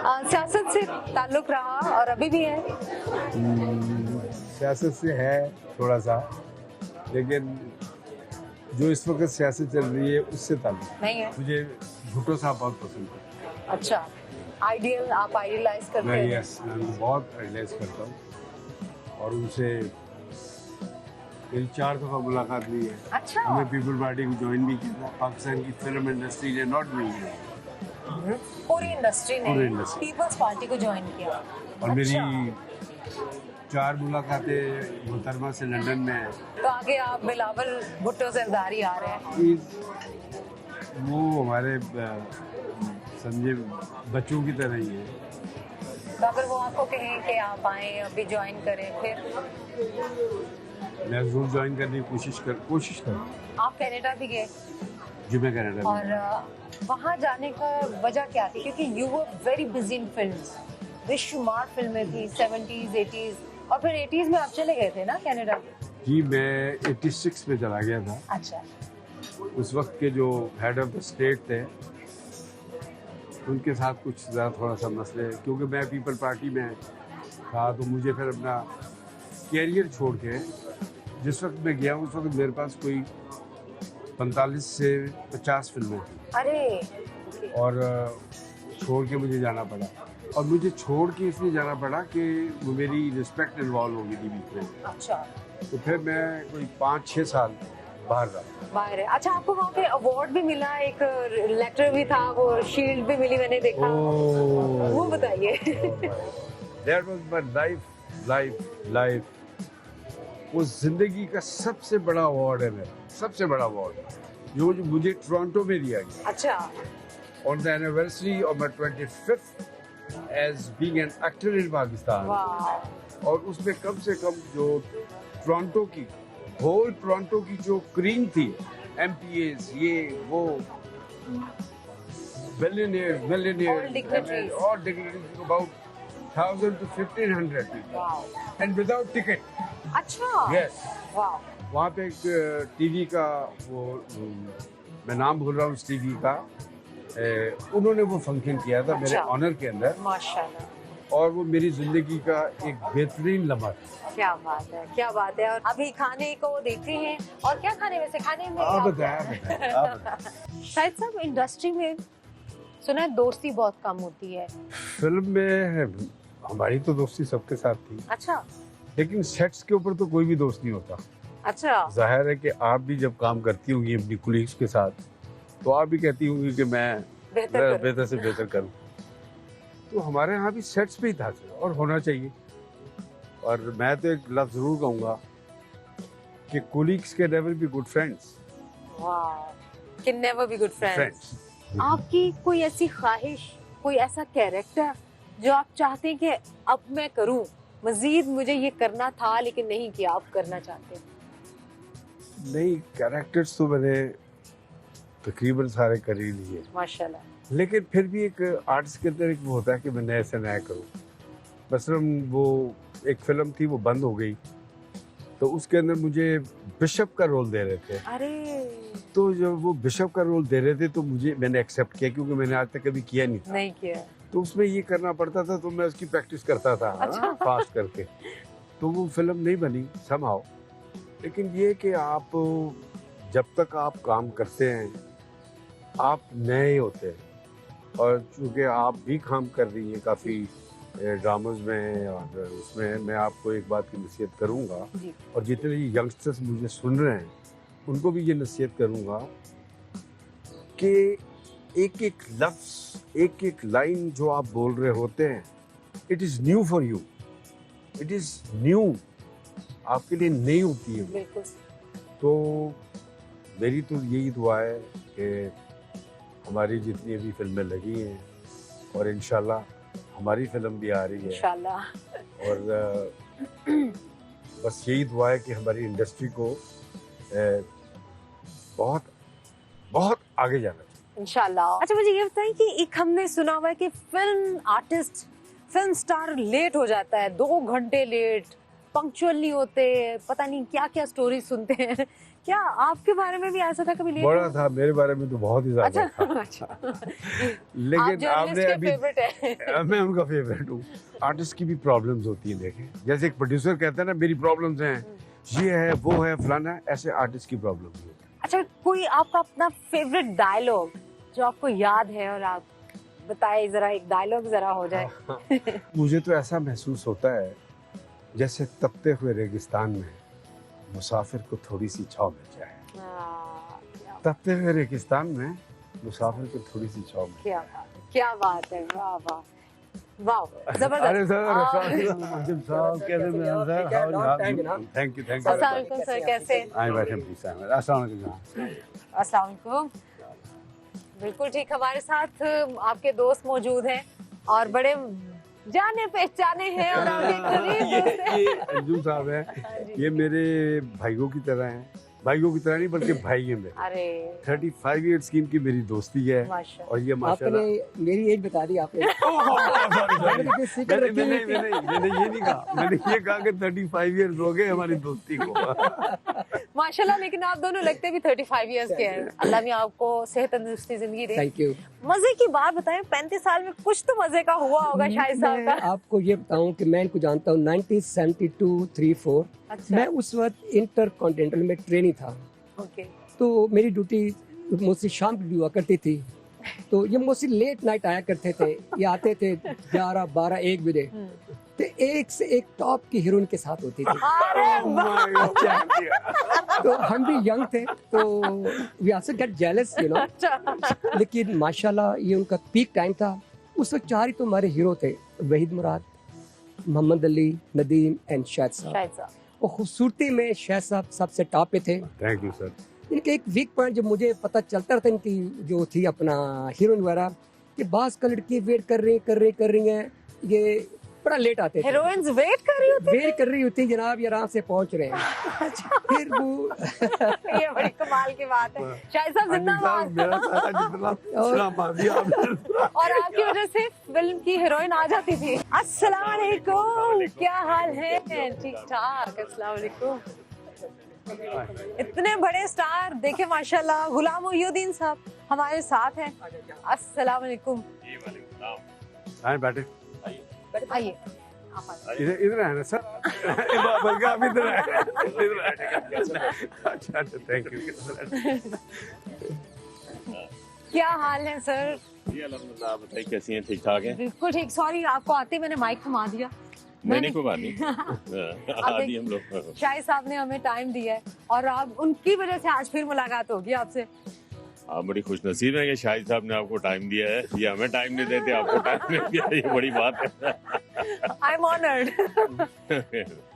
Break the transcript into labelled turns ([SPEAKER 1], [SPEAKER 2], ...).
[SPEAKER 1] सियासत से ताल्लुक रहा और अभी भी है?
[SPEAKER 2] सियासत से है थोड़ा सा, लेकिन जो इस वक्त सियासत चल रही है उससे ताल्लुक
[SPEAKER 1] नहीं है।
[SPEAKER 2] मुझे भुट्टो साहब बहुत पसंद है।
[SPEAKER 1] अच्छा, आइडियल, आप आइडियलाइज करते
[SPEAKER 2] मैं
[SPEAKER 1] हैं?
[SPEAKER 2] यस, मैं उनको बहुत आइडलाइज करता हूँ और उनसे मेरी 4 दफ़ा मुलाकात हुई है।
[SPEAKER 1] अच्छा।
[SPEAKER 2] हमने पीपल पार्टी को ज्वाइन भी किया था। पाकिस्तान की फिल्म इंडस्ट्री ने नॉट भी किया
[SPEAKER 1] पूरी इंडस्ट्री ने
[SPEAKER 2] पूरी इंडस्ट्री।
[SPEAKER 1] पीपल्स पार्टी को ज्वाइन किया।
[SPEAKER 2] और मेरी 4 मुलाकातें मोहतरमा से लंदन में है।
[SPEAKER 1] तो आगे आप बिलावल भुट्टो सरदारी आ रहे हैं।
[SPEAKER 2] कि वो हमारे समझे बच्चों की तरह ही है।
[SPEAKER 1] तो अगर वो आपको कहें कि आप आए अभी ज्वाइन करें, फिर
[SPEAKER 2] मैं जरूर ज्वाइन करने की कोशिश कर।
[SPEAKER 1] आप कनाडा भी गए
[SPEAKER 2] जी, मैं कनाडा में।
[SPEAKER 1] और वहाँ जाने का वजह क्या थी? क्योंकि you were very busy in films, बेशुमार फिल्में थी 70s 80s, और फिर 80s में आप चले गए थे ना कनाडा?
[SPEAKER 2] जी, मैं 86 में चला गया था।
[SPEAKER 1] अच्छा।
[SPEAKER 2] उस वक्त के जो हेड ऑफ द स्टेट थे उनके साथ कुछ ज़्यादा थोड़ा सा मसले, क्योंकि मैं पीपल पार्टी में था तो मुझे फिर अपना कैरियर छोड़ के जिस वक्त मैं गया उस वक्त मेरे पास कोई 45 से 50 फिल्में थी।
[SPEAKER 1] अरे।
[SPEAKER 2] और छोड़ के मुझे जाना पड़ा, और मुझे छोड़ के इसलिए जाना पड़ा कि वो मेरी रिस्पेक्ट इन्वॉल्व हो गई थी बीच में।
[SPEAKER 1] अच्छा।
[SPEAKER 2] तो फिर मैं कोई 5-6 साल बाहर रहा।
[SPEAKER 1] बाहर है। अच्छा, आपको वहाँ पे अवार्ड भी मिला, एक लेटर भी था, वो शील्ड भी मिली, मैंने देखा। वो बताइए।
[SPEAKER 2] That was my life. वो जिंदगी का सबसे बड़ा अवार्ड है मेरा, सबसे बड़ा अवार्ड जो मुझे टोरंटो में दिया गया।
[SPEAKER 1] अच्छा।
[SPEAKER 2] On the anniversary of my 25th as being an actor in Pakistan.
[SPEAKER 1] वाह।
[SPEAKER 2] और उसमें कम से कम जो टोरंटो की होल टोरंटो की जो क्रीम थी, MPAs, ये वो billionaires, millionaires, all dignitaries, about 1,000 to 1,500 people,
[SPEAKER 1] वाह।
[SPEAKER 2] and without ticket.
[SPEAKER 1] अच्छा।
[SPEAKER 2] Yes.
[SPEAKER 1] वाह।
[SPEAKER 2] वहाँ पे एक टीवी का वो मैं नाम भूल रहा हूँ उस टीवी का, उन्होंने वो फंक्शन किया था मेरे ऑनर के अंदर,
[SPEAKER 1] माशाल्लाह।
[SPEAKER 2] और वो मेरी जिंदगी का एक बेहतरीन लम्हा था।
[SPEAKER 1] क्या बात है, क्या बात है। और अभी खाने को देखते हैं, और क्या खाने, वैसे खाने में
[SPEAKER 2] आप
[SPEAKER 1] क्या?
[SPEAKER 2] बताया।
[SPEAKER 1] शायद सब इंडस्ट्री में सुना है दोस्ती बहुत कम होती है।
[SPEAKER 2] फिल्म में हमारी तो दोस्ती सबके साथ थी,
[SPEAKER 1] अच्छा।
[SPEAKER 2] लेकिन सेट्स के ऊपर तो कोई भी दोस्त नहीं होता।
[SPEAKER 1] अच्छा।
[SPEAKER 2] जाहिर है कि आप भी जब काम करती होंगी अपनी कुलीग्स के साथ, तो आप भी कहती होंगी कि मैं बेहतर से बेहतर करूं। तो हमारे यहाँ भी सेट्स पे ही था और होना चाहिए। और मैं तो एक लफ्ज जरूर कहूँगा कि colleagues can never be good friends.
[SPEAKER 1] वाह, can never be good friends.
[SPEAKER 2] Friends.
[SPEAKER 1] आपकी कोई ऐसी ख्वाहिश, कोई ऐसा कैरेक्टर जो आप चाहते हैं कि अब मैं करूं, मजीद मुझे ये करना था लेकिन नहीं किया, आप करना चाहते हैं?
[SPEAKER 2] नहीं, कैरेक्टर्स तो मैंने तकरीबन सारे कर ही लिए,
[SPEAKER 1] माशाल्लाह।
[SPEAKER 2] लेकिन फिर भी एक आर्टिस्ट के अंदर एक वो होता है कि मैं नए से नया करूं। मसलन वो एक फिल्म थी, वो बंद हो गई, तो उसके अंदर मुझे बिशप का रोल दे रहे थे।
[SPEAKER 1] अरे।
[SPEAKER 2] तो जब वो बिशप का रोल दे रहे थे तो मैंने एक्सेप्ट किया, क्योंकि मैंने आज तक कभी किया नहीं था।
[SPEAKER 1] नहीं किया।
[SPEAKER 2] तो उसमें ये करना पड़ता था, तो मैं उसकी प्रैक्टिस करता था।
[SPEAKER 1] अच्छा।
[SPEAKER 2] फास्ट करके। तो वो फिल्म नहीं बनी समहाउ। लेकिन ये कि आप जब तक आप काम करते हैं आप नए होते हैं, और चूँकि आप भी काम कर रही हैं काफ़ी ड्रामाज में, और उसमें मैं आपको एक बात की नसीहत करूँगा, और जितने यंगस्टर्स मुझे सुन रहे हैं उनको भी ये नसीहत करूँगा कि एक एक लफ्ज़, एक एक लाइन जो आप बोल रहे होते हैं, it is new for you, it is new, आपके लिए नई होती है।
[SPEAKER 1] बिल्कुल।
[SPEAKER 2] तो मेरी तो यही दुआ है कि हमारी जितनी भी फिल्में लगी हैं, और इंशाल्लाह हमारी फिल्म भी आ रही है
[SPEAKER 1] इंशाल्लाह,
[SPEAKER 2] और बस यही दुआ है कि हमारी इंडस्ट्री को बहुत बहुत आगे जाना चाहिए
[SPEAKER 1] इंशाल्लाह। अच्छा, मुझे ये बताएं कि एक हमने सुना हुआ है कि film artist, film star late हो जाता है, 2 घंटे लेट, पंक्चुअल नहीं होते, पता नहीं क्या क्या स्टोरी सुनते हैं। क्या आपके बारे में भी ऐसा था कभी?
[SPEAKER 2] बड़ा था, मेरे बारे में तो बहुत ही ज्यादा
[SPEAKER 1] अच्छा
[SPEAKER 2] था।
[SPEAKER 1] अच्छा।
[SPEAKER 2] लेकिन आपने अभी
[SPEAKER 1] फेवरेट है।
[SPEAKER 2] मैं उनका फेवरेट हूँ। आर्टिस्ट की भी प्रॉब्लम्स होती है, देखें जैसे एक प्रोड्यूसर कहता है ना मेरी प्रॉब्लम्स हैं, ये है वो है फलाना है, ऐसे आर्टिस्ट की प्रॉब्लम भी होती है।
[SPEAKER 1] अच्छा, कोई आपका अपना फेवरेट डायलॉग जो आपको याद है और आप बताए जरा, एक डायलॉग जरा हो जाए।
[SPEAKER 2] मुझे तो ऐसा महसूस होता है जैसे तपते हुए रेगिस्तान में मुसाफिर को थोड़ी सी छांव मिल जाए। तपते हुए रेगिस्तान में मुसाफिर को थोड़ी सी छांव मिल
[SPEAKER 1] क्या बात है, क्या बात है, वाह वाह वाह,
[SPEAKER 2] जाए।
[SPEAKER 1] जबरदस्त।
[SPEAKER 2] अरे सर,
[SPEAKER 1] और-
[SPEAKER 2] साहब कैसे हैं सर? थैंक यू
[SPEAKER 1] अस्सलाम वालेकुम सर, कैसे?
[SPEAKER 2] आए बैठे प्लीज। अस्सलाम वालेकुम।
[SPEAKER 1] अस्सलाम वालेकुम। बिल्कुल ठीक, हमारे साथ आपके दोस्त मौजूद हैं और बड़े जाने पहचाने हैं और आपके करीब दोस्त हैं।
[SPEAKER 2] ये अंजुम साहब है, ये मेरे भाइयों की तरह हैं। भाइयों की तरह नहीं बल्कि भाई हैं मेरे।
[SPEAKER 1] अरे
[SPEAKER 2] 35 इयर्स की इनकी मेरी दोस्ती है
[SPEAKER 1] माशाल्लाह।
[SPEAKER 2] और ये माशाल्लाह।
[SPEAKER 3] आपने मेरी एज बता दी आपने।
[SPEAKER 2] मैंने
[SPEAKER 3] सीक्रेट रखी हुई थी।
[SPEAKER 2] मैंने ये नहीं कहा, मैंने ये कहा कि 35 इयर्स हो गए हमारी दोस्ती को।
[SPEAKER 1] माशाल्लाह, लेकिन आप दोनों लगते भी 35 इयर्स के हैं। अल्लाह मियां आपको सेहत तंदुरुस्ती जिंदगी दे।
[SPEAKER 3] Thank you.
[SPEAKER 1] मजे की बात बताएं, 35 साल में कुछ तो मजे का हुआ होगा शाहिद साहब
[SPEAKER 3] मैं
[SPEAKER 1] का।
[SPEAKER 3] आपको ये बताऊं कि मैं इनको जानता हूँ 1972-3-4।
[SPEAKER 1] अच्छा,
[SPEAKER 3] मैं उस वक्त इंटर कॉन्टिनेंटल में ट्रेनी था,
[SPEAKER 1] ओके।
[SPEAKER 3] तो मेरी ड्यूटी मोस्टली शाम की हुआ करती थी, तो ये मोस्टली लेट नाइट आया करते थे। ये आते थे 11, 12, 1 बजे, तो एक से एक टॉप की हीरोइन के साथ होती थी।
[SPEAKER 1] अरे वाह,
[SPEAKER 3] तो हम भी यंग थे, तो we also get jealous, you know.
[SPEAKER 1] अच्छा।
[SPEAKER 3] लेकिन माशाल्लाह ये उनका पीक टाइम था। उस वक्त 4 ही तो हमारे हीरो थे, वहीद मुराद, मोहम्मद अली, नदीम एंड शाहिद साहब।
[SPEAKER 1] शाहिद साहब,
[SPEAKER 3] और खूबसूरती में शाहिद साहब सबसे टॉप पे थे।
[SPEAKER 2] Thank you sir.
[SPEAKER 3] इनके एक वीक पॉइंट जब मुझे पता चलता था इनकी जो थी अपना हीरोइन वगैरह, कि बास का लड़की वेट कर रही हैं, ये बड़ा लेट आते थे।
[SPEAKER 1] हीरोइंस वेट कर रही होती
[SPEAKER 3] वेट कर रही होती जनाब, ये आराम से पहुंच रहे हैं। फिर वो
[SPEAKER 1] है। ये बड़ी कमाल की बात है। शाहिद साहब जिंदाबाद।
[SPEAKER 2] मेरा सारा जितना श्रम मार दिया आपने।
[SPEAKER 1] और आपकी वजह से फिल्म की हीरोइन आ जाती थी। अस्सलाम वालेकुम, क्या हाल है? ठीक ठाक, अस्सलाम वालेकुम। इतने बड़े स्टार देखे माशाल्लाह। गुलाम मोहिउद्दीन साहब हमारे साथ हैं। अस्सलाम वालेकुम।
[SPEAKER 2] आए बैठे,
[SPEAKER 1] आइए।
[SPEAKER 2] इधर इधर है ना सर? बल्कि आप इधर है, इधर है। अच्छा अच्छा, थैंक यू।
[SPEAKER 1] क्या हाल है सर?
[SPEAKER 4] जी अल्हम्दुलिल्लाह, आप बताइए कैसी हैं? ठीक ठाक हैं?
[SPEAKER 1] बिल्कुल ठीक। सॉरी, आपको आते ही मैंने माइक घुमा दिया।
[SPEAKER 4] नहीं कोई बात नहीं। आदि हम लोग।
[SPEAKER 1] शाहिद साहब ने हमें टाइम दिया है और आप उनकी वजह से आज फिर मुलाकात होगी आपसे।
[SPEAKER 4] आप बड़ी खुशनसीब हैं कि शाहिद साहब ने आपको टाइम दिया है। ये हमें टाइम नहीं देते, आपको टाइम नहीं दिया, ये बड़ी बात है।
[SPEAKER 1] I am honoured.